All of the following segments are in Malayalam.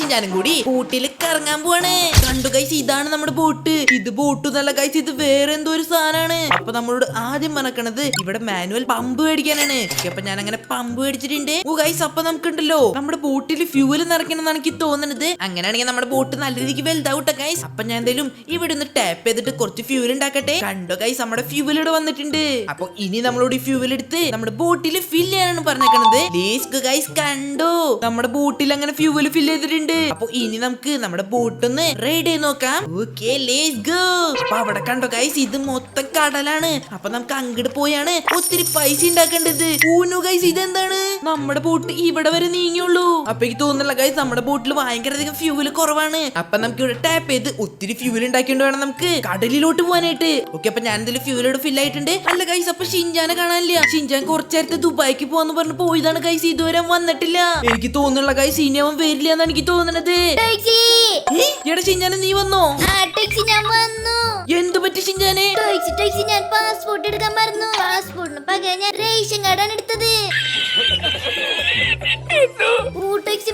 ഷിൻചാനും കൂടി ബോട്ടിൽ കറങ്ങാൻ പോവാണ്. കണ്ടു ഗൈസ്, ഇതാണ് നമ്മുടെ ബോട്ട്. ഇത് ബോട്ട് നല്ല ഗൈസ്, ഇത് വേറെ എന്തോ ഒരു സാധനമാണ്. അപ്പൊ നമ്മളോട് ആദ്യം പറഞ്ഞത് ഇവിടെ മാനുവൽ പമ്പ് മേടിക്കാനാണ്. അപ്പൊ ഞാൻ അങ്ങനെ പമ്പ് മേടിച്ചിട്ടുണ്ട്. ഓ ഗൈസ്, അപ്പൊ നമുക്കുണ്ടല്ലോ നമ്മുടെ ബോട്ടിൽ ഫ്യൂവൽ നിറയ്ക്കണം എന്നാണ് എനിക്ക് തോന്നുന്നത്. അങ്ങനെയാണെങ്കിൽ നമ്മുടെ ബോട്ട് നല്ല രീതിക്ക് വലുതാവട്ടെ ഗൈസ്. അപ്പൊ ഞാൻ എന്തായാലും ഇവിടെ ഒന്ന് ടാപ്പ് ചെയ്തിട്ട് കുറച്ച് ഫ്യൂവൽ ഉണ്ടാക്കട്ടെ. കണ്ടോ ഗൈസ്, നമ്മുടെ ഫ്യൂവൽ ഇവിടെ വന്നിട്ടുണ്ട്. അപ്പൊ ഇനി നമ്മളോട് ഈ ഫ്യൂവൽ എടുത്ത് നമ്മുടെ ബോട്ടിൽ ഫിൽ ചെയ്യാനാണ് പറഞ്ഞേക്കണത്. ഗൈസ് കണ്ടോ, നമ്മുടെ ബോട്ടിൽ അങ്ങനെ ഫ്യൂവൽ ഫിൽ ചെയ്തിട്ടുണ്ട്. അപ്പൊ ഇനി നമുക്ക് നമ്മുടെ ബോട്ട് ഒന്ന് റൈഡ് ചെയ്ത് നോക്കാം. Okay, let's go. അപ്പൊ അവിടെ കണ്ടോ ഗൈസ്, ഇത് മൊത്തം കടലാണ്. അപ്പൊ നമുക്ക് അങ്ങോട്ട് പോയാണ് ഒത്തിരി പൈസ ഉണ്ടാക്കേണ്ടത്. ഊനു ഗൈസ്, ഇതെന്താണ് നമ്മുടെ ബോട്ട് ഇവിടെ വരെ നീങ്ങിയുള്ളൂ. അപ്പൊ എനിക്ക് തോന്നുന്നില്ല ഗൈസ്, നമ്മുടെ ബോട്ടിൽ ഭയങ്കര അധികം ഫ്യൂവൽ കുറവാണ്. അപ്പൊ നമുക്ക് ഇവിടെ ടാപ്പ് ചെയ്ത് ഒത്തിരി ഫ്യൂവൽ ഉണ്ടാക്കിയോണ്ട് വേണം നമുക്ക് കടലിലോട്ട് പോകാനായിട്ട്. ഓക്കെ, അപ്പൊ ഞാൻ എന്തെങ്കിലും ഫ്യൂവലോട് ഫിൽ ആയിട്ടുണ്ട്. അല്ല ഗൈസ്, അപ്പൊ ഷിൻചാനെ കാണാനില്ല. ഷിൻചാൻ കുറച്ചേരത്തെ ദുബായിക്ക് പോവാന്ന് പറഞ്ഞ് പോയതാണ് ഗൈസ്, ഇതുവരെ വന്നിട്ടില്ല. എനിക്ക് തോന്നുന്നില്ല ഗൈസ്, ഇനി അവൻ വരില്ല എന്നാണ് എനിക്ക് തോന്നുന്നത്. എടാ ഷിൻചാനെ, നീ വന്നോ? എന്ത് പറ്റി ഷിൻചാനെ? ഞാൻ പാസ്പോർട്ട് എടുക്കാൻ മറന്നു. പാസ്പോർട്ടിന് പകരം ഞാൻ റേഷൻ കാർഡാണ് എടുത്തത്.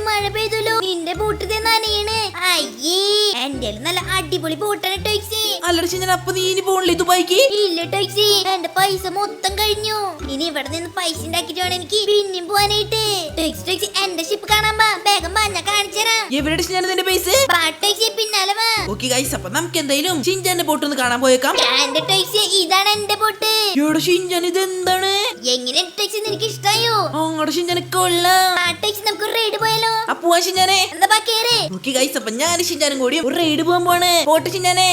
മഴ പെയ്തല്ലോ, നിന്റെ ബോട്ട് നനയണ്. അയ്യേ, എന്റെ നല്ല അടിപൊളി ബോട്ടാണ് ടോക്സി. അല്ലട ഷിൻചാൻ, അപ്പൊ നീ ഇനി പോണില്ലേ ദുബായിക്ക്? ഇല്ല ടോക്സി, എന്റെ പൈസ മൊത്തം കഴിഞ്ഞു. ഇനി ഇവിടെ നിന്ന് പൈസ ഉണ്ടാക്കിട്ട് വേണം എനിക്ക് പിന്നെയും പോവാനായിട്ട്. ടോക്സി, എന്റെ ഷിപ്പ് കാണാൻ വാ, വേഗം വാ, ഞാൻ കാണിച്ചുതരാം. എവിടെ ഷിൻചാൻ നിന്റെ പൈസ? പിന്നാലെ വാ. ഓക്കെ ഗൈസ്, അപ്പൊ നമുക്ക് എന്തായാലും ഷിൻചാന്റെ ബോട്ട് ഒന്ന് കാണാൻ പോയേക്കാം. ഇതാണ് എന്റെ ബോട്ട്. എവിടെ ഷിൻചാൻ, ഇത് എന്താണ്? എങ്ങനെ ടോക്സി, നിനക്ക് ഇഷ്ടായോ? അങ്ങോട്ട് ഷിൻചാനെ കൊള്ളാം. നമുക്ക് റൈഡ് പോയാലോ? അപ്പൊ ഷിൻചാനെ എന്താ ബാക്കിയേറെ? ഓക്കെ ഗൈസ്, അപ്പൊ ഞാൻ ഷിൻചാനും കൂടി ഒരു റൈഡ് പോകാൻ പോവാണ്. പോട്ടെ ഷിൻചാനെ.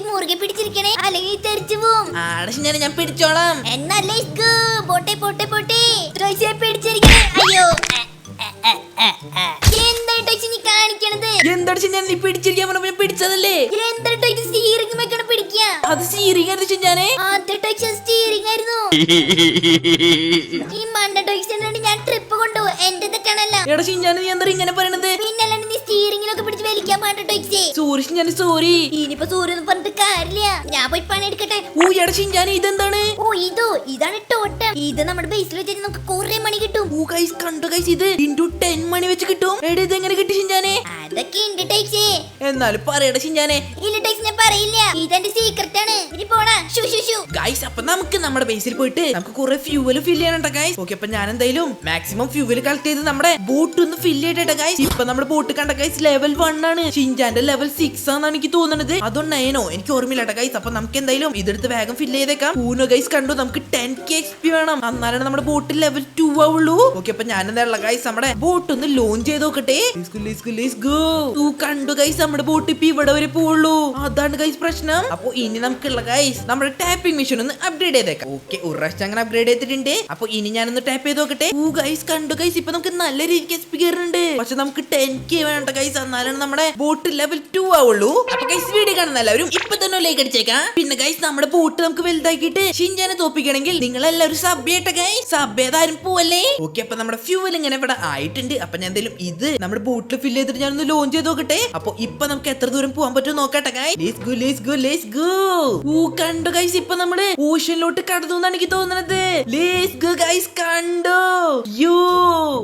മുറുകെ പിടിച്ചിരിക്കണേ, അല്ലെങ്കിൽ തെറിച്ചു പോവും. ആടെ ഷിൻചാനെ, ഞാൻ പിടിച്ചോളാം. എന്നാ ലെറ്റ്സ് ഗോ. പോട്ടെ പോട്ടെ പോട്ടെ. ടോക്സിയെ പിടിച്ചിരിക്കണേ. അയ്യോ, എന്താണ് ടോക്സി നീ കാണിക്കണത്? എന്താണ് ഷിൻചാനെ, നീ പിടിച്ചിരിക്കാൻ പറഞ്ഞപ്പോ ഞാൻ പിടിച്ചതല്ലേ? എന്താണ് ടോക്സി സ്റ്റീറിംഗ് വെക്കണം പിടിക്കുക? അത് സ്റ്റീറിംഗ് ആയിരുന്നു ഷിൻചാനെ. ആദ്യ ടോക്സി സ്റ്റീറിംഗ് ആയിരുന്നു. ഈ മണ്ട ടോക്സി ഞാൻ ട്രിപ്പ് കൊണ്ടുപോകും, എന്റെ തെറ്റാണല്ല. എടാ ഷിൻചാനെ, നീ എന്താ ഇങ്ങനെ പറയണത്? പിന്നല്ലാണ്ട് നീ സ്റ്റീറിംഗിലൊക്കെ പിടിച്ച് വലിക്കാൻ പാട്ട ടോക്സി. സോറി ഷിൻചാനെ, സോറി. ഇനിയിപ്പോ സോറി ഒന്നും പറഞ്ഞിട്ട് കാര്യമില്ല, ഞാൻ പോയി പണി എടുക്കട്ടെ. ഓ എടാ ഷിൻചാനെ, ഇതെന്താണ്? ഓ ഇതാണ് ടോട്ടം. ഇത് നമ്മുടെ ബേസിൽ വെച്ചാൽ നമുക്ക് കുറെ മണി കിട്ടും. ഓ ഗൈസ്, കണ്ടോ ഗൈസ്, ഇത് ഇൻടു 10 മണി വെച്ച് കിട്ടും. എടാ, ഇത് എങ്ങനെ കിട്ടി ഷിൻചാനെ? അതൊക്കെ ഉണ്ട് ടോക്സി. എന്നാലും പറയടാ ഷിൻചാനെ. ഇല്ല ടോക്സി, ഞാൻ പറയില്ല, ഇതെന്റെ സീക്രട്ട് ആണ്. ഇനി പോടാ. ഗൈസ്, അപ്പൊ നമുക്ക് നമ്മുടെ ബേസിൽ പോയിട്ട് നമുക്ക് കുറെ ഫ്യൂവൽ ഫിൽ ചെയ്യാനുണ്ട് ഗൈസ്. ഓക്കെ, അപ്പൊ ഞാൻ എന്തായാലും മാക്സിമം ഫ്യൂവൽ കളക്ട് ചെയ്ത് നമ്മുടെ ബോട്ട് ഒന്ന് ഫിൽ ചെയ്തിട്ട് ഗൈസ്. ഇപ്പൊ നമ്മുടെ ബോട്ട് കണ്ട ഗൈസ് ലെവൽ 1 ആണ്. ഷിൻചാന്റെ ലെവൽ 6 ആണെന്നാണ് എനിക്ക് തോന്നുന്നത്. അതോ 9 എനിക്ക് ഓർമ്മയില്ല ഗൈസ്. അപ്പൊ നമുക്ക് എന്തായാലും ഇതെടുത്ത് വേഗം ഫിൽ ചെയ്തേക്കാം. ഊനോ ഗൈസ്, കണ്ടു, നമുക്ക് 10k XP വേണം, എന്നാലാണ് നമ്മുടെ ബോട്ട് ലെവൽ 2 ആവുള്ളൂ. ഓക്കെ, അപ്പൊ ഞാൻ എന്താ ഗൈസ് നമ്മുടെ ബോട്ട് ഒന്ന് ലോഞ്ച് ചെയ്ത് നോക്കട്ടെ. കണ്ടു ഗൈസ്, നമ്മുടെ ബോട്ട് ഇപ്പൊ ഇവിടെ വരെ പോവുള്ളൂ. അതാണ് ഗൈസ് പ്രശ്നം. അപ്പൊ ഇനി നമുക്കുള്ള ഗൈസ് നമ്മുടെ ടാപ്പിംഗ് മെഷീൻ ഒന്ന് അപ്ഗ്രേഡ് ചെയ്തേക്കാം. ഓക്കെ, ഒരു പ്രാവശ്യം അങ്ങനെ അപ്ഗ്രേഡ് ചെയ്തിട്ടുണ്ട്. അപ്പൊ ഇനി ഞാനൊന്ന് ടാപ്പ് ചെയ്ത് നോക്കട്ടെ. ഗൈസ്, കണ്ടു ഗൈസ്, ഇപ്പൊ നമുക്ക് നല്ല രീതിക്ക് XP കയറുന്നുണ്ട്. പക്ഷെ നമുക്ക് 10k വേണ്ട ഗൈസ്, എന്നാലാണ് നമ്മുടെ ബോട്ട് ലെവൽ 2 ആവുള്ളൂ. അപ്പൊ ഗൈസ്, വീഡിയോ കാണുന്ന എല്ലാവരും ഇപ്പൊ തന്നെ ലൈക്ക് അടിച്ചേക്കാം. പിന്നെ ഗൈസ്, നമ്മുടെ ബോട്ട് നമുക്ക് വലുതാക്കിയിട്ട് ഷിൻചാനെ തോപ്പിക്കണമെങ്കിൽ നിങ്ങൾ എല്ലാവരും സബ് ചെയ്യട്ടെ ഗൈസ്. സബ് ചെയ്താരും പോവല്ലേ? ഓക്കെ, അപ്പൊ നമ്മുടെ ഫ്യൂവൽ ഇങ്ങനെ ഇവിടെ ആയിട്ടുണ്ട്. അപ്പൊ ഞാൻ എന്തായാലും ഇത് നമ്മുടെ ബോട്ടിൽ ഫിൽ ചെയ്തിട്ട് ഞാനൊന്ന് ലോഞ്ച് ചെയ്ത് നോക്കട്ടെ. അപ്പൊ ഇപ്പൊ നമുക്ക് എത്ര ദൂരം പോകാൻ പറ്റും നോക്കട്ടെ ഗൈസ്. Let's go. കണ്ടു ഗൈസ്, ഇപ്പൊ നമ്മള് ഓഷ്യനിലോട്ട് കടന്നു എന്നാണ് എനിക്ക് തോന്നുന്നത്. ലെറ്റ്സ് ഗോ ഗൈസ്, കണ്ടോ?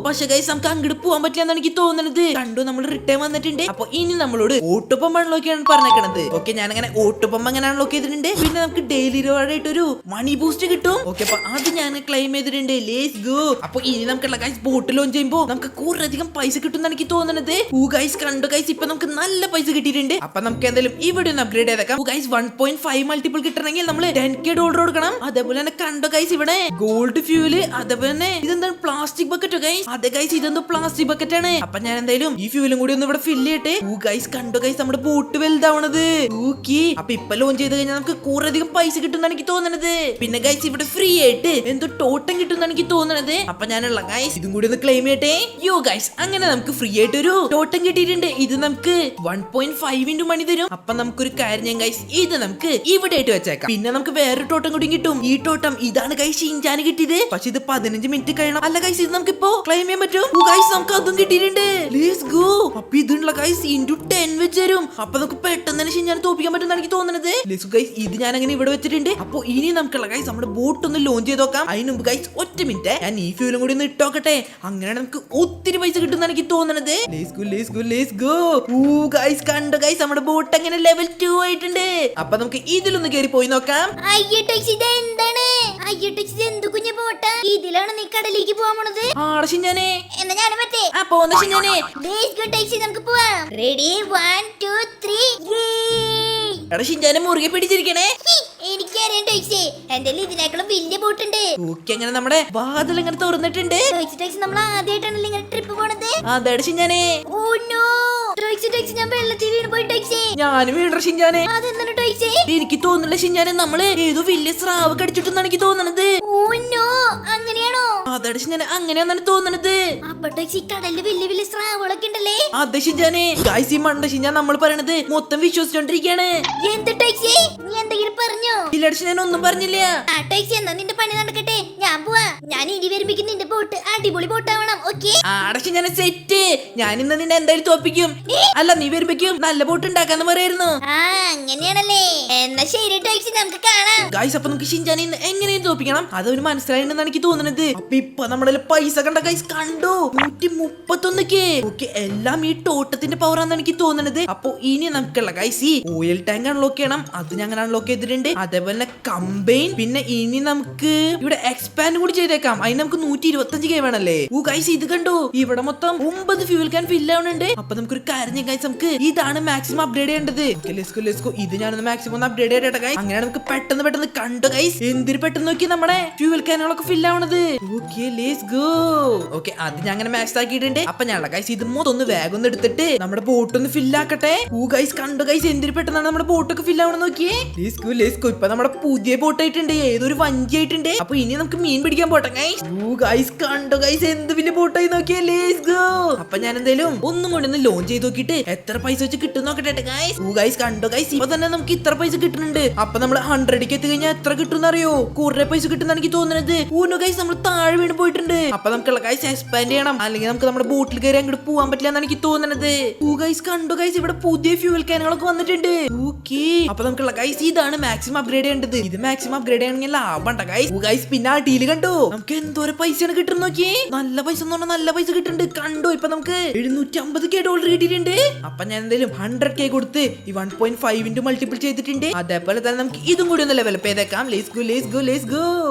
പക്ഷെ ഗൈസ്, നമുക്ക് അങ്ങോട്ട് പോകാൻ പറ്റില്ല എന്നാണ് എനിക്ക് തോന്നുന്നത്. കണ്ടു, നമ്മൾ റിട്ടേൺ വന്നിട്ടുണ്ട്. അപ്പൊ ഇനി നമ്മളോട് ഓട്ടോപമ്പ് അൺലോക്കിയാണ് പറഞ്ഞേക്കണത്. ഓക്കെ, ഞാൻ അങ്ങനെ ഓട്ടോപമ്പ് അങ്ങനെ അൺലോക്ക് ചെയ്തിട്ടുണ്ട്. പിന്നെ നമുക്ക് ഡെയിലി റിവാർഡ് ആയിട്ട് ഒരു മണി ബൂസ്റ്റ് കിട്ടും. ഓക്കെ, അപ്പൊ അത് ഞാൻ ക്ലെയിം ചെയ്തിട്ടുണ്ട്. Let's go. അപ്പൊ ഇനി നമുക്കുള്ള ഗൈസ് ബോട്ട് ലോഞ്ച് ചെയ്യുമ്പോ നമുക്ക് കുറെ അധികം പൈസ കിട്ടും എന്നാണ് എനിക്ക് തോന്നുന്നത്. ഗൈസ്, കണ്ടു ഗൈസ്, ഇപ്പൊ നമുക്ക് നല്ല പൈസ കിട്ടിയിട്ടുണ്ട്. അപ്പൊ നമുക്ക് എന്തായാലും ഇവിടെ ഒന്ന് അപ്ഗ്രേഡ് ചെയ്തേക്കാം. ഗൈസ്, 1.5 മൾട്ടിപ്പിൾ കിട്ടണമെങ്കിൽ നമ്മൾ 10k ഡോളർ കൊടുക്കണം. അതേപോലെ തന്നെ കണ്ടോ ഗൈസ്, ഇവിടെ ഗോൾഡ് ഫ്യൂല്, അതേപോലെ തന്നെ ഇതെന്താണ് പ്ലാസ്റ്റിക് ബക്കറ്റോ ഗൈസ്? അതെ ഗൈസ്, ഇതെന്തോ പ്ലാസ്റ്റിക് ബക്കറ്റ് ആണ്. അപ്പൊ ഞാൻ എന്തായാലും ഈ ഫ്യൂലും കൂടി ഒന്ന് ഇവിടെ ഫില്ല് ചെയ്യട്ടെ. ഗൈസ്, കണ്ടോ ഗൈസ്, നമ്മുടെ ബോട്ട് വലുതാവണത്. അപ്പൊ ഇപ്പൊ ലോഞ്ച് ചെയ്ത് കഴിഞ്ഞാൽ നമുക്ക് കുറെ അധികം പൈസ കിട്ടും എനിക്ക് തോന്നുന്നത്. പിന്നെ ഗൈസ്, ഇവിടെ ഫ്രീ ആയിട്ട് എന്തോ ടോട്ടം കിട്ടും എനിക്ക് തോന്നുന്നത്. അപ്പൊ ഞാനുള്ള ഗൈസ് ഇതും കൂടി ഒന്ന് ക്ലെയിം ചെയ്യട്ടെ. ഗൈസ്, അങ്ങനെ നമുക്ക് ഫ്രീ ആയിട്ട് ഒരു ടോട്ടം കിട്ടിയിട്ടുണ്ട്. ഇത് നമുക്ക് 1.5 മണി തരും. അപ്പൊ നമുക്കൊരു കാര്യം ഞാൻ ഗൈസ്, ഇത് നമുക്ക് ഇവിടെ ആയിട്ട് വെച്ചേക്കാം. പിന്നെ നമുക്ക് വേറൊരു ടോട്ടം കൂടി കിട്ടും. ഈ ടോട്ടം ഇതാണ് ഗൈസ് ഷിൻചാന് കിട്ടിയത്. പക്ഷെ ഇത് 15 മിനിറ്റ് കഴിയണം. അല്ല ഗൈസ്, ഇത് നമുക്ക് ഇപ്പോ ക്ലെയിം ചെയ്യാൻ പറ്റും. ഗൈസ്, നമുക്ക് അതും കിട്ടിയിട്ടുണ്ട്. Let's go. അപ്പൊ ഇതുള്ള ഗൈസ് ഗൈസ് ഇൻറ്റു 10 വെച്ച് തരും. അപ്പൊ നമുക്ക് പെട്ടെന്ന് തന്നെ ഷിൻചാനെ തോപ്പിക്കാൻ പറ്റുന്ന എനിക്ക് തോന്നുന്നത്. ലെറ്റ്സ് ഗൈസ് ഇത് ഞാൻ അങ്ങനെ ഇവിടെ വെച്ചിട്ടുണ്ട്. അപ്പൊ ഇനി നമുക്കുള്ള ഗൈസ് നമ്മുടെ ബോട്ട് ഒന്ന് ലോഞ്ച് ചെയ്ത് നോക്കാം. അതിന് മുമ്പ് ഗൈസ് ഒറ്റ മിനിറ്റ് ഞാൻ ഈ ഫ്യൂലും കൂടി ഒന്ന് ഇട്ടോക്കട്ടെ. അങ്ങനെയാണ് നമുക്ക് ഒത്തിരി പൈസ കിട്ടുന്ന എനിക്ക് തോന്നുന്നത്. Let's go. ഗൈസ് കണ്ടോ ഗൈസ് നമ്മുടെ ബോട്ട് അങ്ങനെ ലെവൽ 2 ആയിട്ടുണ്ട്. അപ്പൊ നമുക്ക് ഇതിലൊന്ന് കയറി പോയി നോക്കാം. അയ്യോ ടാക്സി ഇത് എന്താണ്? അയ്യോ ടാക്സി ഇത് എന്ത് കുഞ്ഞു ബോട്ടാ? ഇതിലാണ് നീ കടലിലേക്ക് പോവാൻ പോണത്? ആടെ ഷിൻചാനെ എന്നാ ഞാനും പറ്റേ പോന്ന ഷിൻചാനെ. ലെറ്റ്സ് ഗോ ടാക്സി നമുക്ക് പോവാം. റെഡി 1 2 3 എടാ ഷിൻചാനെ മുറുകെ പിടിച്ചിരിക്കണേ. എനിക്കറിയാം ടാക്സി എന്റെ ഇതിനേക്കാളും വലിയ ബോട്ട് ഉണ്ട്. ഓക്കെ അങ്ങനെ നമ്മുടെ വാതിൽ ഇങ്ങനെ തുറന്നിട്ടുണ്ട്. ടാക്സി നമ്മൾ ആദ്യമായിട്ടാണല്ലോ ഇങ്ങനെ ട്രിപ്പ് പോണത്. അതെ ഷിൻചാനെ. ഓ നോ ടാക്സി ഞാൻ വെള്ളത്തിൽ വീണ് പോയി ടാക്സി. ഞാനും വീണ ഷിൻചാനെ. അതെന്താണ് ടാക്സി? എനിക്ക് തോന്നുന്നില്ല ഷിൻചാനെ നമ്മള് ഏതോ വലിയ സ്രാവ് കടിച്ചിട്ടെന്നാണ് എനിക്ക് തോന്നുന്നത്. ഓ നോ അങ്ങനെയാണോ? അതെ ഷിൻചാനെ അങ്ങനെയാണെന്നാണ് തോന്നുന്നത്. അപ്പൊ ടാക്സി കടലില് വലിയ വലിയ സ്രാവുകളൊക്കെ ഉണ്ടല്ലേ? അതെ ഷിൻചാനെ. ഗൈസ് ഈ മണ്ട ഷിൻചാൻ നമ്മൾ പറയണത് മൊത്തം വിശ്വസിച്ചോണ്ടിരിക്കാണ്. എന്ത് ടാക്സി നീ എന്തെങ്കിലും പറഞ്ഞോ? ഇല്ല ഷിൻചാൻ ഒന്നും പറഞ്ഞില്ല. ആ ടാക്സി എന്നാ നിന്റെ പണി നടക്കട്ടെ. ഞാൻ പോവാ. ഞാൻ ഇനി വരുമ്പോ നിന്റെ ബോട്ട് അടിപൊളി ബോട്ടാവണം. ഓക്കെ ആടെ ഷിൻചാനെ സെറ്റ്. ഞാൻ ഇന്ന് നിന്നെ എന്തായാലും തോപ്പിക്കും. അല്ല നീ വരുമ്പേക്കും നല്ല ബോട്ട് ഉണ്ടാക്കാന്ന് പറയായിരുന്നു. ആ അങ്ങനെയാണല്ലേ. എന്നാ ശരി ടാക്സി നമുക്ക് കാണാം. ഗൈസ് അപ്പൊ നമുക്ക് ഷിൻചാനെ ഇന്ന് എങ്ങനെയും തോപ്പിക്കണം അതൊരു മനസ്സിലായിട്ടുണ്ടെന്ന് എനിക്ക് തോന്നുന്നത്. അപ്പൊ ഇപ്പൊ നമ്മുടെ പൈസ കണ്ട ഗൈസ് കണ്ടു 131K. ഓക്കെ എല്ലാം ഈ തോട്ടത്തിന്റെ പവർ ആണെന്ന് എനിക്ക് തോന്നുന്നത്. അപ്പൊ ഇനി നമുക്കുള്ള ഗൈസ് ഈ ഓയിൽ ടാങ്ക് അൺലോക്ക് ചെയ്യണം. അത് ഞങ്ങൾ അൺലോക്ക് ചെയ്തിട്ടുണ്ട്. അതേപോലെ തന്നെ കമ്പൈൻ. പിന്നെ ഇനി നമുക്ക് ഇവിടെ എക്സ്പാൻഡ് കൂടി ചെയ്തേക്കാം. അതിന് നമുക്ക് 125K വേണല്ലേ. ഗൈസ് ഇത് കണ്ടു ഇവിടെ മൊത്തം 9 ഫ്യൂൽ ക്യാൻ ഫില്ല് ആവുന്നുണ്ട്. അപ്പൊ നമുക്കൊരു കാര്യം ഗൈസ് നമുക്ക് ഇതാണ് മാക്സിമം അപ്ഗ്രേഡ് ചെയ്യേണ്ടത്. ഇത് ഞാനൊന്ന് മാക്സിമം ഒന്ന് അപ്ഗ്രേഡ് ചെയ്യട്ടെ ഗൈസ്. അങ്ങനെയാണ് നമുക്ക് പെട്ടെന്ന് കണ്ടു ഗൈസ് എന്തിന് പെട്ടെന്ന് നോക്കി നമ്മുടെ ഫ്യൂൽ ക്യാനുകളൊക്കെ ഫില്ല് ആവണത്. Okay let's go. ഓക്കെ അത് ഞാൻ അങ്ങനെ മാക്സ് ആക്കിയിട്ടുണ്ട്. അപ്പൊ ഞാൻ ഗൈസ് ഇത് മൊത്തം ഒന്ന് വേഗം ഒന്ന് എടുത്തിട്ട് നമ്മുടെ ബോട്ട് ഒന്ന് ഫില്ല് ആക്കട്ടെ. ഗൈസ് കണ്ടു ഗൈസ് എന്തിന് പെട്ടെന്നാണ് നമ്മുടെ ബോട്ടൊക്കെ ഫില്ല് ആവണം നോക്കിയേ. Let's go. ഇപ്പൊ നമ്മുടെ പുതിയ ബോട്ട് ആയിട്ടുണ്ട്. ഏതൊരു വഞ്ചി ആയിട്ടുണ്ട്. അപ്പൊ ഇനി നമുക്ക് മീൻ പിടിക്കാൻ പോട്ടെ ഗൈസ്. ഗൈസ് കണ്ടു ഗൈസ് എന്ത് വലിയ ബോട്ടായി നോക്കിയേ. Let's go. അപ്പൊ ഞാൻ എന്തായാലും ഒന്നും കൂടി ഒന്ന് ലോഞ്ച് ചെയ്ത് നോക്കിയിട്ട് എത്ര പൈസ വെച്ച് കിട്ടും നോക്കട്ടെ ഗൈസ്. ഗൈസ് കണ്ടോ ഗൈസ് ഇപ്പൊ തന്നെ നമുക്ക് ഇത്ര പൈസ കിട്ടുന്നുണ്ട്. അപ്പൊ നമ്മൾ 100ക്ക് എത്തി കഴിഞ്ഞാൽ എത്ര കിട്ടും അറിയോ? കുറെ പൈസ കിട്ടുന്ന എനിക്ക് തോന്നുന്നത്. ഗൈസ് നമ്മൾ താഴെ വീണ് പോയിട്ടുണ്ട്. അപ്പൊ നമുക്കുള്ള ഗൈസ് എക്സ്പാൻഡ് ചെയ്യണം. അല്ലെങ്കിൽ നമുക്ക് നമ്മുടെ ബോട്ടിൽ കയറി അങ്ങോട്ട് പോകാൻ പറ്റില്ല എന്നാണ് എനിക്ക് തോന്നുന്നത്. ഗൈസ് കണ്ടോ ഗൈസ് ഇവിടെ പുതിയ ഫ്യൂൽ ക്യാനുകളൊക്കെ വന്നിട്ടുണ്ട്. ഓക്കെ അപ്പൊ നമുക്കുള്ള ഗൈസ് ഇതാണ് മാക്സിമം അപ്ഗ്രേഡ് ചെയ്യേണ്ടത്. ഇത് മാക്സിമം അപ്ഗ്രേഡ് ചെയ്യണമെങ്കിൽ ലാഭം ഗൈസ്. പിന്നെ ആ ഡീല് കണ്ടോ നമുക്ക് എന്തോരം പൈസയാണ് കിട്ടുന്നത് നോക്കിയേ. നല്ല പൈസ എന്ന് പറഞ്ഞാൽ നല്ല പൈസ കിട്ടുന്നുണ്ട്. കണ്ടോ ഇപ്പൊ നമുക്ക് 750K ഡോളർ കിട്ടിയിട്ടുണ്ട്. അപ്പൊ ഞാൻ എന്തായാലും 100K കൊടുത്ത് ഈ 1.5 മൾട്ടിപ്പിൾ ചെയ്തിട്ടുണ്ട്. അതേപോലെ തന്നെ നമുക്ക് ഇതും കൂടി ഒന്ന് ലെവലപ്പ് ചെയ്തേക്കാം. Let's go.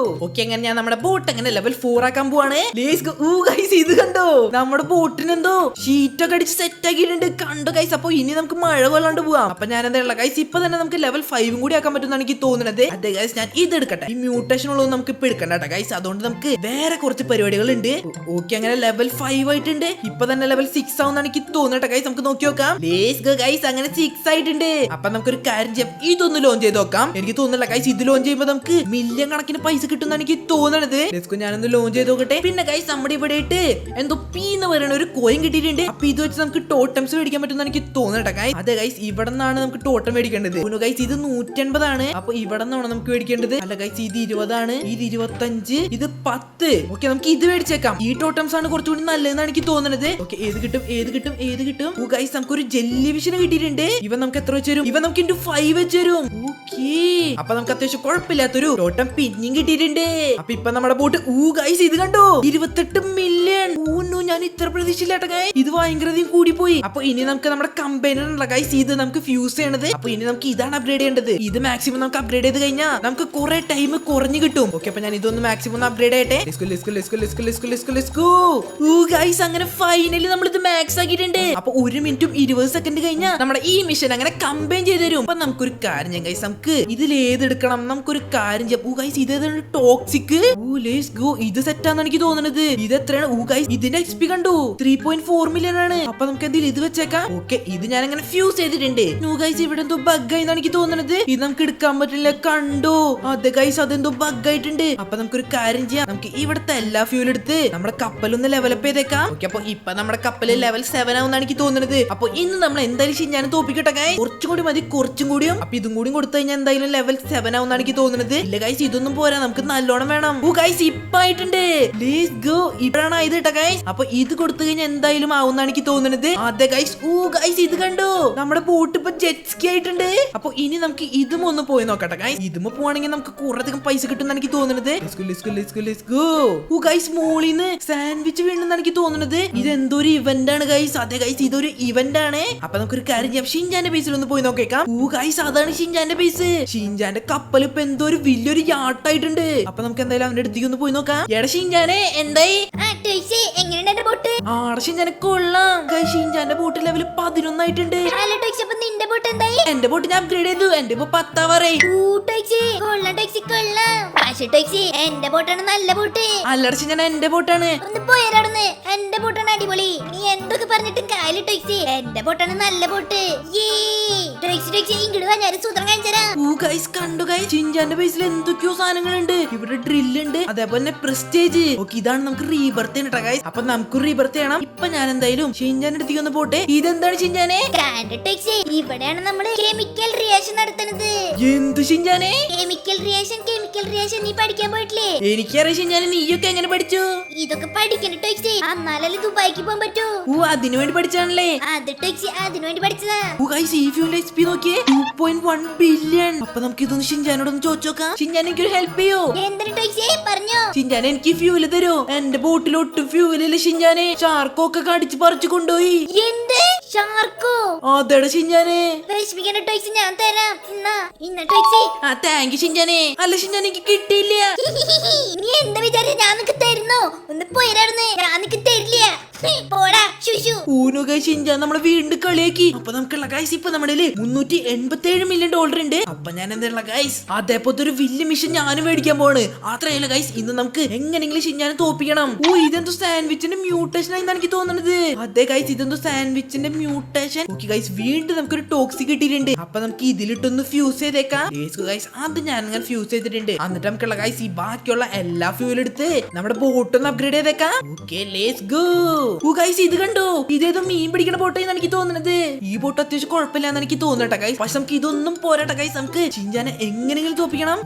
ഓക്കെ അങ്ങനെ ഞാൻ നമ്മുടെ ബോട്ട് അങ്ങനെ ലെവൽ 4 ആക്കാൻ പോവാണ്. Let's go. ഗൈസ് ഇത് കണ്ടോ നമ്മുടെ ബോട്ടിന് എന്തോ ഷീറ്റൊക്കെ അടിച്ച് സെറ്റ് ആക്കിയിട്ടുണ്ട്. കണ്ടോ ഗൈസ്. അപ്പൊ ഇനി നമുക്ക് മഴ കൊള്ളാണ്ട് പോവാം. അപ്പൊ ഞാൻ എന്താ ഗൈസ് ഇപ്പൊ തന്നെ നമുക്ക് ലെവൽ 5 കൂടി ആക്കാൻ പറ്റുമെന്നാണ് എനിക്ക് തോന്നുന്നത്. അതെ ഗൈസ് ഞാൻ ഇത് എടുക്കട്ടെ. ഈ മ്യൂട്ടേഷൻ ഉള്ളത് നമുക്ക് ഇപ്പൊ എടുക്കണ്ട ഗൈസ്. അതുകൊണ്ട് നമുക്ക് വേറെ കുറച്ച് പരിപാടികൾ ഉണ്ട്. ഓക്കെ അങ്ങനെ ലെവൽ 5 ആയിട്ടുണ്ട്. ഇപ്പൊ തന്നെ ലെവൽ 6 ആവുന്നാണ് എനിക്ക് തോന്നട്ടെ ഗൈസ്. നമുക്ക് നോക്കി നോക്കാം. ലെറ്റ്സ് ഗോ ഗൈസ് അങ്ങനെ 6 ആയിട്ടുണ്ട്. അപ്പൊ നമുക്കൊരു കാര്യം ചെയ്യാം. ഇതൊന്ന് ലോഞ്ച് ചെയ്ത് നോക്കാം. എനിക്ക് തോന്നുന്നില്ല ഗൈസ് ഇത് ലോഞ്ച് ചെയ്യുമ്പോൾ നമുക്ക് മില്യൺ കണക്കിന് പൈസ കിട്ടുമെന്നാണ് എനിക്ക് തോന്നുന്നത്. ലെറ്റ്സ് ഗോ ഞാനൊന്ന് ലോഞ്ച് ചെയ്ത് നോക്കട്ടെ. പിന്നെ ഗൈസ് നമ്മുടെ ഇവിടെ ആയിട്ട് എന്തോ പി എന്ന് പറയുന്ന ഒരു കോയിൻ കിട്ടിയിട്ടുണ്ട്. അപ്പൊ ഇത് വെച്ച് നമുക്ക് ടോട്ടംസ് മേടിക്കാൻ പറ്റുമെന്ന് എനിക്ക് തോന്നട്ടെ ഗൈസ്. അതെ ഗൈസ് ഇവിടെ നിന്നാണ് നമുക്ക് ടോട്ടം മേടിക്കേണ്ടത്. ഗൈസ് ഇത് 150 ആണ്. അപ്പൊ ഇവിടെ നിന്നാണ് നമുക്ക് മേടിക്കേണ്ടത്. അല്ല ഗൈസ് ഇത് 20 ആണ്. ഇത് 25 ഇത് 10. ഓക്കെ നമുക്ക് ഇത് മേടിച്ചേക്കാം. ഈ ടോട്ടംസ് ആണ് കുറച്ചുകൂടി നല്ലതെന്നാണ് എനിക്ക് തോന്നുന്നത്. ഓക്കെ ഏത് കിട്ടും ഗൈസ് നമുക്കൊരു ജെല്ലി ഫിഷിനെ കിട്ടിയിട്ടുണ്ട്. ഇവൻ നമുക്ക് എത്ര വെച്ച് തരും? ഇവൻ നമുക്ക് into 5 വെച്ച് തരും. ഓക്കെ അപ്പൊ നമുക്ക് അത്യാവശ്യം കുഴപ്പമില്ലാത്തൊരു ടോട്ടം പിന്നെയും കിട്ടിയിട്ടുണ്ട്. അപ്പൊ ഇപ്പൊ നമ്മുടെ ബോട്ട് ഗൈസ് ഇത് കണ്ടോ 28 മില്യൺ. ഞാൻ ഇത്ര പ്രതീക്ഷയില്ലാട്ട ഗൈസ്. ഇത് ഭയങ്കര കൂടി പോയി. അപ്പൊ ഇനി നമുക്ക് നമ്മുടെ കമ്പൈനർ ഗൈസ് ഇത് നമുക്ക് ഫ്യൂസ് ചെയ്യണത്. അപ്പൊ ഇനി നമുക്ക് ഇതാണ് അപ്ഗ്രേഡ് ചെയ്യേണ്ടത്. ഇത് മാക്സിമം നമുക്ക് അപ്ഗ്രേഡ് ചെയ്ത് കഴിഞ്ഞാൽ നമുക്ക് കുറെ ടൈം കുറഞ്ഞു കിട്ടും. ഓക്കെ അപ്പൊ ഞാൻ ഇതൊന്ന് മാക്സിമം ഒന്ന് അപ്ഗ്രേഡ് ചെയ്യട്ടെ. ഗൈസ് അങ്ങനെ ഫൈനലി നമ്മൾ ഇത് മാക്സ് ആക്കിയിട്ടുണ്ട്. അപ്പൊ 1 മിനിറ്റും 20 സെക്കൻഡ് കഴിഞ്ഞാൽ നമ്മുടെ ഈ മിഷൻ അങ്ങനെ കമ്പൈൻ ചെയ്ത് തരും. അപ്പൊ നമുക്കൊരു കാര്യം ചെയ്യാം ഗൈസ്. നമുക്ക് ഇതിൽ ഏതെടുക്കണം? നമുക്കൊരു കാര്യം ചെയ്യാം. ഗൈസ് ഇതേതാണ് ടോക്സിക്. Let's go. ഇത് സെറ്റാന്ന് എനിക്ക് തോന്നുന്നത്. ഇത് എത്രയാണ്? ഗൈസ് ഇതിന്റെ XP കണ്ടു 3.4 മില്യൺ ആണ്. അപ്പൊ നമുക്ക് എന്തെങ്കിലും ഇത് വെച്ചേക്കാം. ഓക്കെ ഇത് ഞാൻ അങ്ങനെ ഫ്യൂസ് ചെയ്തിട്ടുണ്ട്. ഗൈസ് ഇവിടെ എന്തോ ബഗ് ആയിന്നാണ് എനിക്ക് തോന്നുന്നത്. ഇത് നമുക്ക് എടുക്കാൻ പറ്റില്ല. കണ്ടോ അതെ ഗൈസ് അതെന്തോ ബഗ് ആയിട്ടുണ്ട്. അപ്പൊ നമുക്കൊരു കാര്യം ചെയ്യാം. നമുക്ക് ഇവിടുത്തെ എല്ലാ ഫ്യൂൽ എടുത്ത് നമ്മുടെ കപ്പലൊന്ന് ലെവലപ്പ് ചെയ്തേക്കാം. ഓക്കെ, അപ്പൊ ഇപ്പൊ നമ്മുടെ കപ്പല് ലെവൽ 7 ആവുന്നാണ് എനിക്ക് തോന്നുന്നത്. അപ്പൊ ഇന്ന് നമ്മൾ എന്തായാലും ഷിൻചാനെ തോപ്പിക്കട്ടെ ഗൈസ്. കുറച്ചും കൂടി മതി, കുറച്ചും കൂടിയും. അപ്പൊ ഇതും കൂടി കൊടുത്തു കഴിഞ്ഞാൽ എന്തായാലും ലെവൽ 7 ആവുന്നാണ് എനിക്ക് തോന്നുന്നത്. ഇല്ല ഗൈസ്, ഇതൊന്നും പോരാ, നമുക്ക് നല്ലോണം വേണം. ഓ ഗൈസ്, ഇപ്പായിട്ടുണ്ട്. Let's go. ഇപ്പോഴാണ് ആയത് കേട്ടോ ഗൈസ്. അപ്പൊ ഇത് കൊടുത്തു കഴിഞ്ഞാൽ എന്തായാലും ആവുന്നാണ് എനിക്ക് തോന്നുന്നത്. അതെ ഗൈസ്. ഓ ഗൈസ്, ഇത് കണ്ടോ, നമ്മുടെ ബോട്ട് ഇപ്പൊ ജെറ്റ് സ്കി ആയിട്ടുണ്ട്. അപ്പൊ ഇനി നമുക്ക് ഇതും ഒന്ന് പോയി നോക്കട്ടെ ഗൈസ്. ഇതും പോവാണെങ്കിൽ നമുക്ക് കുറെ അധികം പൈസ കിട്ടും എനിക്ക് തോന്നുന്നത്. ഓ ഗൈസ്, മോളിന്ന് സാൻഡ്വിച്ച് വീണെന്നാണ് എനിക്ക് തോന്നുന്നത്. ഇത് എന്തോ ഒരു ഇവന്റ് ആണ് ഗൈസ്. അതെ ഗൈസ്, ഇതൊരു ഇവന്റ് ആണ്. അപ്പൊ നമുക്കൊരു കാര്യം ചെയ്യാം, ഷിൻചാന്റെ ബേസിൽ ഒന്ന് പോയി നോക്കേക്കാം. ഓ ഗൈസ്, അതാണ് ഷിൻചാന്റെ ബേസ്. ഷിൻചാന്റെ കപ്പൽ ഇപ്പൊ എന്തോ ഒരു വലിയൊരു യാട്ടായിട്ടുണ്ട്. അപ്പൊ നമുക്ക് എന്തായാലും അവന്റെ അടുത്തേക്ക് ഒന്ന് പോയി നോക്കാം. എടാ ഷിൻചാനെ, എന്തായി? എങ്ങനെയുണ്ട് എന്റെ ബോട്ട്? ആടെ ഷിൻചാനെ കൊള്ളാം ഗൈസ്. ഷിൻചാന്റെ ബോട്ട് ലെവൽ 11 ആയിട്ടുണ്ട്. നിന്റെ ബോട്ട് എന്തായി? എന്റെ ബോട്ട് ഞാൻ അപ്ഗ്രേഡ് ചെയ്തു. എന്റെ ഇപ്പൊ 10 ആവാറായി. എന്റെ ബോട്ടാണ് നല്ല ബോട്ട്. അല്ലട ഷിൻചാന, എന്റെ ബോട്ടാണ്. ഒന്ന് പോയരാടുന്ന്. എന്റെ ബോട്ടാണ് അടിപൊളി. നീ എന്തൊക്കെ പറഞ്ഞിട്ടും കായല് ടോക്സി. എന്റെ ബോട്ടാണ് നല്ല ബോട്ട്. ഇങ്ങോട്ട് വാ, ഞാൻ സൂത്രം കാണിച്ചരാം. ഓ ഗൈസ്, കണ്ടു ഗൈസ്, ഷിൻചാന്റെ ബേസിൽ എന്തൊക്കെയോ സാധനങ്ങളുണ്ട്. ഇവിടെ ഡ്രില്ല് ഉണ്ട്, അതേപോലെ തന്നെ പ്രസ്റ്റേജ്. ഓക്കെ, ഇതാണ് നമുക്ക് റീബർത്ത് ചെയ്യണം ഗൈസ്. അപ്പൊ നമുക്ക് റീബർത്ത് ചെയ്യണം. ഇപ്പൊ ഞാൻ എന്തായാലും ഷിൻചാന്റെ അടുത്തേക്ക് ഒന്ന് പോട്ടെ. ഇതെന്താണ് ഷിൻചാനെ? ഇവിടെയാണ് നമ്മള് കെമിക്കൽ റിയാക്ഷൻ നടത്തുന്നത്. എന്ത് ഷിൻചാനെ? കെമിക്കൽ റിയാക്ഷൻ നീ പഠിക്കാൻ പോയിട്ടില്ലേ? എനിക്കറിയാം ഷിൻചാനെ, നീയൊക്കെ എങ്ങനെ പഠിച്ചു? ഇതൊക്കെ പഠിക്കണം ടോക്സി. എന്നാലല്ലേ ദുബായിക്ക് പോകാൻ പറ്റൂ. ഓ, അതിനു വേണ്ടി പഠിച്ചാണല്ലേ? അത് ടോക്സി, അതിനു വേണ്ടി പഠിച്ചതാ. ഓ ഗൈസ്, ഈ ഫ്യൂൽ എക്സ്പി നോക്കിയേ, 2.1 ബില്യൺ. അപ്പൊ നമുക്ക് ഇതൊന്ന് ഷിൻചാനോടൊന്ന് ചോദിച്ചോക്കാം. ഷിൻചാൻ, എനിക്കൊരു ഹെൽപ്പ് ചെയ്യോ? എന്തിനു ടോക്സി, പറഞ്ഞോ. ഷിൻചാൻ, എനിക്ക് ഫ്യൂല് തരോ? എന്റെ ബോട്ടിൽ ഒട്ടും ഫ്യൂലില്ല ഷിൻചാനെ. ഷാർക്കൊക്കെ കടിച്ച് പറിച്ചു കൊണ്ടുപോയി. എന്ത് ഷാർക്കോ? അതെടാ ഷിൻചാനെ. വിഷമിക്കണ്ട ടോക്സി, ഞാൻ തരാം. ഇന്ന ടോക്സി. ആ, താങ്ക് യു ഷിൻചാനെ. അല്ല ഷിൻചാൻ, എനിക്ക് കിട്ടിയില്ല. നീ എന്താ വിചാരിച്ച ഞാൻ നിനക്ക് തരുന്നോ? ഒന്ന് പോയിരാടുന്നേ, ഞാൻ നിനക്ക് തരില്ല. പോടാ ശുശു. ഊനോ ഗൈസ്, ഷിൻചാൻ നമ്മളെ വീണ്ടും കളിയാക്കി. അപ്പൊ നമുക്കുള്ള ഗൈസ് ഇപ്പൊ നമ്മുടെ $387 മില്യൺ ഉണ്ട്. അപ്പൊ ഞാൻ എന്താ ഗൈസ്, അതേപോലത്തെ ഒരു വലിയ മിഷൻ ഞാനും മേടിക്കാൻ പോണ്. അത്രയല്ല ഗൈസ്, ഇന്ന് നമുക്ക് എങ്ങനെയെങ്കിലും ഷിൻചാനെ തോപ്പിക്കണം. ഓ, ഇതെന്തോ സാൻഡ്വിച്ചിന്റെ മ്യൂട്ടേഷൻ ആയിന്നാണ് എനിക്ക് തോന്നുന്നത്. അതെ ഗൈസ്, ഇതെന്തോ സാൻഡ്വിച്ചിന്റെ മ്യൂട്ടേഷൻ. ഓക്കെ ഗൈസ്, വീണ്ടും നമുക്കൊരു ടോക്സിക് കിട്ടിയിട്ടുണ്ട്. അപ്പൊ നമുക്ക് ഇതിലിട്ടൊന്ന് ഫ്യൂസ് ചെയ്തേക്കാം. ഗൈസ്, അത് ഞാൻ അങ്ങനെ ഫ്യൂസ് ചെയ്തിട്ടുണ്ട്. എന്നിട്ട് നമുക്കുള്ള ഗൈസ് ഈ ബാക്കിയുള്ള എല്ലാ ഫ്യൂൽ എടുത്ത് നമ്മുടെ ബോട്ട് ഒന്ന് അപ്ഗ്രേഡ് ചെയ്തേക്കാം. Okay, let's go. Oh guys, ഇത് കണ്ടോ, ഇതേതോ മീൻ പിടിക്കണ ബോട്ടാണ് എനിക്ക് തോന്നുന്നത്. ഈ ബോട്ട് അത്യാവശ്യം കുഴപ്പമില്ലാന്ന് എനിക്ക് തോന്നട്ടെ ഗൈസ്. പക്ഷെ നമുക്ക് ഇതൊന്നും പോരാട്ടെ ഗൈസ്, നമുക്ക് ഷിൻചാനെ എങ്ങനെയെങ്കിലും തോപ്പിക്കണം.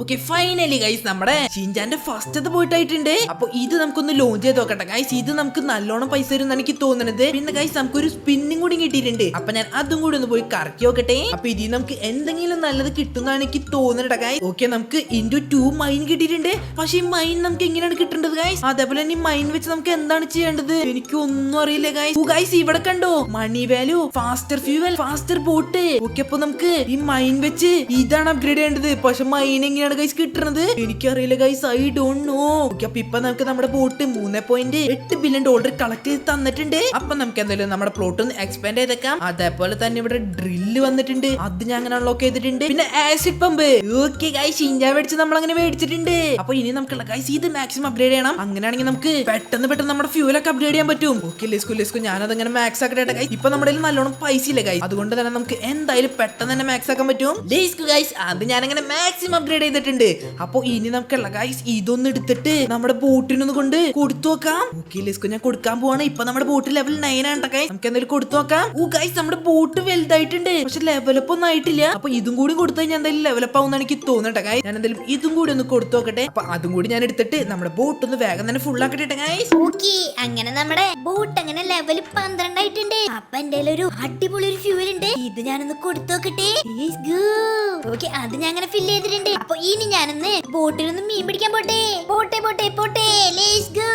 ഓക്കെ, ഫൈനലി ഗൈസ്, നമ്മുടെ ഷിൻചാന്റെ ഫസ്റ്റത്തെ ബോട്ട് ആയിട്ടുണ്ട്. അപ്പൊ ഇത് നമുക്കൊന്ന് ലോഞ്ച് ചെയ്ത് നോക്കട്ടെ ഗൈസ്. ഇത് നമുക്ക് നല്ലോണം പൈസ തരും എനിക്ക് തോന്നുന്നത്. പിന്നെ ഗൈസ്, നമുക്കൊരു സ്പിന്നും കൂടി കിട്ടിയിട്ടുണ്ട്. അപ്പൊ ഞാൻ അതും കൂടി ഒന്ന് പോയി കറക്കി നോക്കട്ടെ. അപ്പൊ ഇതിൽ നമുക്ക് എന്തെങ്കിലും നല്ലത് കിട്ടുന്നതാണ് എനിക്ക് തോന്നുന്നത് ഗൈസ്. ഓക്കെ, നമുക്ക് ×2 മൈൻ കിട്ടിയിട്ടുണ്ട്. പക്ഷെ ഈ മൈൻ നമുക്ക് എങ്ങനെയാണ് കിട്ടേണ്ടത് ഗൈസ്? അതേപോലെ തന്നെ ഈ മൈൻ വെച്ച് നമുക്ക് എന്താണ് ചെയ്യേണ്ടത്? എനിക്ക് ഒന്നും അറിയില്ല ഗൈസ്. ഗൈസ്, ഇവിടെ കണ്ടോ, money value, faster fuel, faster boat. Okay, അപ്പൊ നമുക്ക് ഈ മൈൻ വെച്ച് ഇതാണ് അപ്ഗ്രേഡ് ചെയ്യേണ്ടത്. പക്ഷെ മൈൻ എങ്ങനെയാണ് ഗൈസ് കിട്ടുന്നത്? എനിക്കറിയില്ല guys, I don't know. Okay, അപ്പൊ ഇപ്പൊ നമുക്ക് നമ്മുടെ ബോട്ട് $3.8 ബില്യൺ കളക്ട് ചെയ്ത് തന്നിട്ടുണ്ട്. അപ്പൊ നമുക്ക് എന്തായാലും നമ്മുടെ പ്ലോട്ട് ഒന്ന് എക്സ്പാൻഡ് ചെയ്തേക്കാം. അതേപോലെ തന്നെ ഇവിടെ ഡ്രില്ല് വന്നിട്ടുണ്ട്, അത് ഞാൻ അങ്ങനെ അൺലോക്ക് ചെയ്തിട്ടുണ്ട്. പിന്നെ acid pump. Okay guys, Shinchan മേടിച്ച് നമ്മൾ അങ്ങനെ മേടിച്ചിട്ടുണ്ട്. അപ്പൊ ഇനി നമുക്കുള്ള ഗൈസ് ഇത് മാക്സിമം അപ്ഗ്രേഡ് ചെയ്യണം. അങ്ങനെയാണെങ്കിൽ നമുക്ക് പെട്ടെന്ന് നമ്മുടെ ഫ്യൂലൊക്കെ അപ്ഗ്രേഡ് ചെയ്യാൻ പറ്റും. ഓക്കെ, ലെസ്കോ ഞാനത് അങ്ങനെ മാക്സ് ആക്കട്ടെ ഗൈസ്. ഇപ്പൊ നമ്മുടെ നല്ലോണം പൈസ ഇല്ല ഗൈസ്, അതുകൊണ്ട് തന്നെ നമുക്ക് എന്തായാലും പെട്ടെന്ന് തന്നെ മാക്സ് ആക്കാൻ പറ്റും. ലെസ്കോ ഗൈസ്, അത് ഞാൻ അങ്ങനെ മാക്സിമം അപ്ഗ്രേഡ് ചെയ്തിട്ടുണ്ട്. അപ്പൊ ഇനി നമുക്കുള്ള ഗൈസ് ഇതൊന്ന് എടുത്തിട്ട് നമ്മുടെ ബോട്ടിനൊന്ന് കൊണ്ട് കൊടുത്തു നോക്കാം. ഓക്കെ ലെസ്കോ, ഞാൻ കൊടുക്കാൻ പോവാണ്. ഇപ്പൊ നമ്മുടെ ബോട്ട് ലെവൽ 9 ആണ് ഗൈസ്. നമുക്ക് എന്തായാലും കൊടുത്തു നോക്കാം. ഓ ഗൈസ്, നമ്മുടെ ബോട്ട് വലുതായിട്ടുണ്ട്, പക്ഷെ ലെവലപ്പ് ഒന്നും ആയിട്ടില്ല. അപ്പൊ ഇതും കൂടി കൊടുത്തു കഴിഞ്ഞാൽ എന്തായാലും ലെവലപ്പ് ആവുന്ന എനിക്ക് തോന്നട്ടെ ഗൈസ്. ഞാൻ എന്തായാലും ഇതും കൂടി ഒന്ന് കൊടുത്തു നോക്കട്ടെ. അപ്പൊ അതും കൂടി ഞാൻ എടുത്തിട്ട് നമ്മുടെ ബോട്ട് ഒന്ന് വേഗം തന്നെ ഫുൾ ആക്കട്ടെ ഗൈസ്. ഓക്കെ, അങ്ങനെ നമ്മുടെ ബോട്ട് അങ്ങനെ ലെവൽ 12 ആയിട്ടുണ്ട്. അപ്പൊ എന്റെ ഒരു അടിപൊളി ഒരു ഫ്യൂൽ ഉണ്ട്. ഇത് ഞാനൊന്ന് കൊടുത്തു നോക്കട്ടെ. ഓക്കെ, അത് ഞാൻ അങ്ങനെ ഫില്ല് ചെയ്തിട്ടുണ്ട്. അപ്പൊ ഇനി ഞാനൊന്ന് ബോട്ടിലൊന്ന് മീൻ പിടിക്കാൻ പോട്ടെ. പോട്ടെ ലെറ്റ്സ് ഗോ.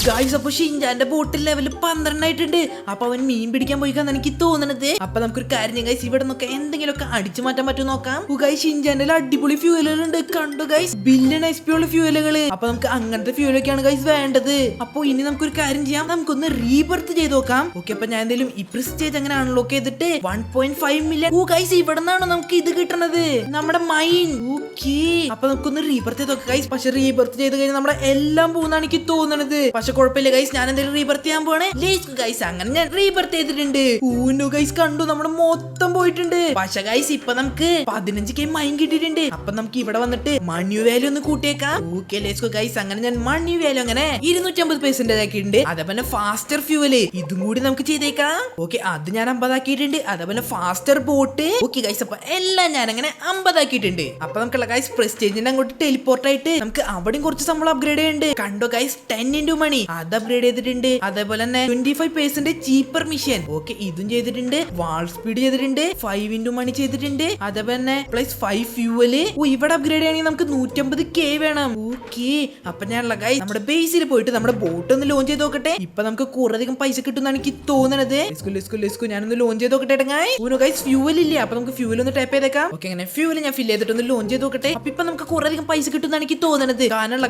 ഗൈസ്, അപ്പൊ ഷിൻചാന്റെ ബോട്ടിൽ ലെവൽ 12 ആയിട്ടുണ്ട്. അപ്പൊ അവൻ മീൻ പിടിക്കാൻ പോയിക്കാന്ന് എനിക്ക് തോന്നണത്. അപ്പൊ നമുക്കൊരു കാര്യം ഗൈസ്, ഇവിടെ നോക്കാം എന്തെങ്കിലുമൊക്കെ അടിച്ചു മാറ്റാൻ പറ്റും നോക്കാം. ഗൈസ്, ഷിൻചാന്റെ അടിപൊളി ഫ്യൂലുകൾ ഉണ്ട്, കണ്ടു ഗൈസ്, ബില്യൺ XP ഉള്ള ഫ്യൂലുകള്. അപ്പൊ നമുക്ക് അങ്ങനത്തെ ഫ്യൂലൊക്കെയാണ് ഗൈസ് വേണ്ടത്. അപ്പൊ ഇനി നമുക്കൊരു കാര്യം ചെയ്യാം, നമുക്കൊന്ന് റീബർത്ത് ചെയ്ത് നോക്കാം. ഓക്കെ, അപ്പൊ ഞാൻ എന്തെങ്കിലും ഈ പ്രസ്റ്റേജ് അങ്ങനെ അൺലോക്ക് ചെയ്തിട്ട് 1.5 മില്യൺ. ഗൈസ്, ഇവിടെ നിന്നാണോ നമുക്ക് ഇത് കിട്ടണത്? നമ്മുടെ മൈൻ. ഓക്കെ, അപ്പൊ നമുക്കൊന്ന് റീബർത്ത് ചെയ്തൊക്കെ ഗൈസ്. പക്ഷെ റീബർത്ത് ചെയ്ത് കഴിഞ്ഞാൽ നമ്മുടെ എല്ലാം പോകുന്നാണ് എനിക്ക് തോന്നണത്. പക്ഷെ കുഴപ്പമില്ല ഗൈസ്, ഞാൻ എന്തെങ്കിലും റീബർത്ത് ചെയ്യാൻ പോണേ ഗൈസ്. അങ്ങനെ ഞാൻ റീബർത്ത് ചെയ്തിട്ടുണ്ട്. ഊന്നു ഗൈസ്, കണ്ടു നമ്മുടെ മൊത്തം പോയിട്ടുണ്ട്. പക്ഷെ ഗൈസ് ഇപ്പൊ നമുക്ക് 15K മൈൻ കിട്ടിയിട്ടുണ്ട്. അപ്പൊ നമുക്ക് ഇവിടെ വന്നിട്ട് മണി വാല്യൂ ഒന്ന് കൂട്ടിയേക്കാം. Okay let's go guys. അങ്ങനെ ഞാൻ മണി വാല്യൂ അങ്ങനെ 250% ആക്കിയിട്ടുണ്ട്. അതേപോലെ ഫാസ്റ്റർ ഫ്യൂവല് ഇതും കൂടി നമുക്ക് ചെയ്തേക്കാം. ഓക്കെ, അത് ഞാൻ 50 ആക്കിയിട്ടുണ്ട്. അതേപോലെ ഫാസ്റ്റർ ബോട്ട്. ഓക്കെ ഗൈസ്, അപ്പൊ എല്ലാം ഞാൻ അങ്ങനെ 50 ആക്കിയിട്ടുണ്ട്. അപ്പൊ നമുക്കുള്ള ഗൈസ് പ്രസ്റ്റേജിന്റെ അങ്ങോട്ട് ടെലിപ്പോർട്ട് ആയിട്ട് നമുക്ക് അവിടെയും കുറച്ച് സംഭവം അപ്ഗ്രേഡ് ചെയ്യുന്നുണ്ട്. കണ്ടോ ഗൈസ്, 10 into മണി അത് അപ്ഗ്രേഡ് ചെയ്തിട്ടുണ്ട്. അതേപോലെ തന്നെ 25% ചീപ്പർ മിഷൻ. ഓക്കെ, ഇതും ചെയ്തിട്ടുണ്ട്. വാൾ സ്പീഡ് ചെയ്തിട്ടുണ്ട്. 5 into മണി ചെയ്തിട്ടുണ്ട്. അതേപോലെ തന്നെ പ്ലസ് 5 ഫ്യൂവല്. ഇവിടെ അപ്ഗ്രേഡ് ചെയ്യണമെങ്കിൽ നമുക്ക് 150K വേണം. ഓക്കെ, അപ്പൊ ഞാനുള്ള ഗൈസ് നമ്മുടെ ബേസിൽ പോയിട്ട് നമ്മുടെ ബോട്ട് ഒന്ന് ലോഞ്ച് ചെയ്ത് നോക്കട്ടെ. ഇപ്പൊ നമുക്ക് കുറെ അധികം പൈസ കിട്ടുമെന്നാണ് എനിക്ക് തോന്നുന്നത്. ഞാനൊന്ന് ലോഞ്ച് ചെയ്ത് നോക്കട്ടെ ഗൈസ്. ഫ്യൂവൽ ഇല്ല, അപ്പൊ നമുക്ക് ഫ്യൂവൽ ഒന്ന് ടാപ്പ് ചെയ്തേക്കാം. ഓക്കെ, അങ്ങനെ ഫ്യൂവൽ ഞാൻ ഫിൽ ചെയ്തിട്ട് ഒന്ന് ലോഞ്ച് ചെയ്ത് നോക്കട്ടെ. അപ്പൊ ഇപ്പൊ നമുക്ക് കുറെ അധികം പൈസ കിട്ടുമെന്നാണ് എനിക്ക് തോന്നുന്നത്. കാരണം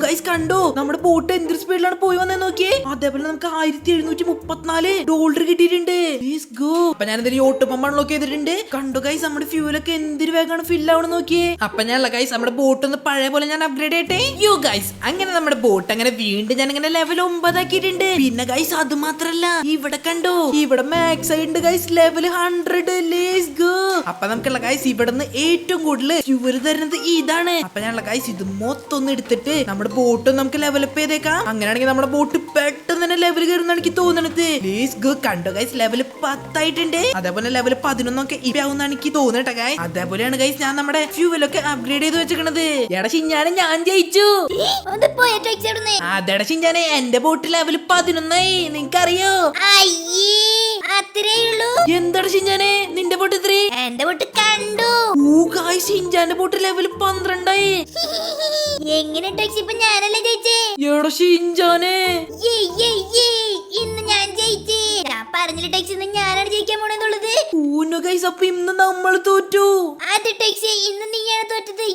ഗൈസ് കണ്ടോ നമ്മുടെ ബോട്ട് എന്തൊരു സ്പീഡിലാണ് പോയി വന്നത് നോക്കിയേ. അതേപോലെ നമുക്ക് $1734 കിട്ടിയിട്ടുണ്ട്. അപ്പൊ ഞാൻ എന്തെങ്കിലും ഓട്ടോ പമ്പ് അൺലോക്ക് ചെയ്തിട്ടുണ്ട്. കണ്ടോ ഗൈസ്, നമ്മുടെ ഫ്യൂവലൊക്കെ എന്തൊരു വേഗമാണ് ഫിൽ ആവണം നോക്കിയേ. അപ്പൊ ഞാൻ ഗൈസ് നമ്മുടെ ബോട്ട് ഒന്ന് പഴയ പോലെ ഞാൻ അപ്ഗ്രേഡ് ചെയ്യട്ടെ. ഗൈസ് അങ്ങനെ നമ്മുടെ ബോട്ട് അങ്ങനെ വീണ്ടും ഞാൻ അങ്ങനെ ലെവൽ 9 ആക്കിയിട്ടുണ്ട്. പിന്നെ ഗൈസ് അത് മാത്രല്ല, ഇവിടെ കണ്ടോ ഇവിടെ മാക്സ് ആയിട്ടുണ്ട് ഗൈസ്, ലെവൽ 100. Let's go. അപ്പൊ നമുക്കുള്ള ഗൈസ് ഇവിടുന്ന് ഏറ്റവും കൂടുതൽ ഫ്യൂവൽ തരുന്നത് ഇതാണ്. അപ്പൊ ഞാനുള്ള ഗൈസ് ഇത് മൊത്തം ഒന്ന് എടുത്തിട്ട് നമ്മുടെ ബോട്ട് നമുക്ക് ലെവലപ്പ് ചെയ്തേക്കാം. അങ്ങനെയാണെങ്കിൽ നമ്മുടെ ബോട്ട് പെട്ടെന്ന് തന്നെ ലെവൽ കയറുന്നാണ് എനിക്ക് തോന്നുന്നത്. Let's go. കണ്ടോ ഗൈസ് ലെവൽ 10 ആയിട്ടുണ്ട്. അതേപോലെ ലെവൽ 11 ഒക്കെ ഇപ്പാവുന്നാണ് എനിക്ക് തോന്നട്ടെ ഗൈസ്. അതേപോലെയാണ് ഗൈസ് ഞാൻ നമ്മുടെ ഫ്യൂവലൊക്കെ അപ്ഗ്രേഡ് ചെയ്ത് വെച്ചേക്കണത്. ഞാൻ ജയിച്ചു. അതെടാ ചിഞ്ചാനെ, എന്റെ ബോട്ട് ലെവൽ 11 നിനക്കറിയോ? എന്താടാ ചിഞ്ചാനെ നിന്റെ ബോട്ട് എത്ര? എന്റെ ബോട്ട് കണ്ടു. ചിഞ്ചാന്റെ ബോട്ട് ലെവൽ 12 എങ്ങനെ ഇപ്പൊ ഞാനല്ലേ ജയിച്ചേ? എടാ ചിഞ്ചാനെ, ഇന്ന് ഞാൻ ജയിച്ചേ. ഞാൻ പറഞ്ഞില്ല ടെക്സ്, ഇന്ന് ഞാനാണ് ജയിക്കാൻ പോണെന്നുള്ളത്. അപ്പൊ ഇന്ന് നമ്മൾ തോറ്റു. അത് ടെക്സ്, ഇന്ന് നീയാണ് തോറ്റത്.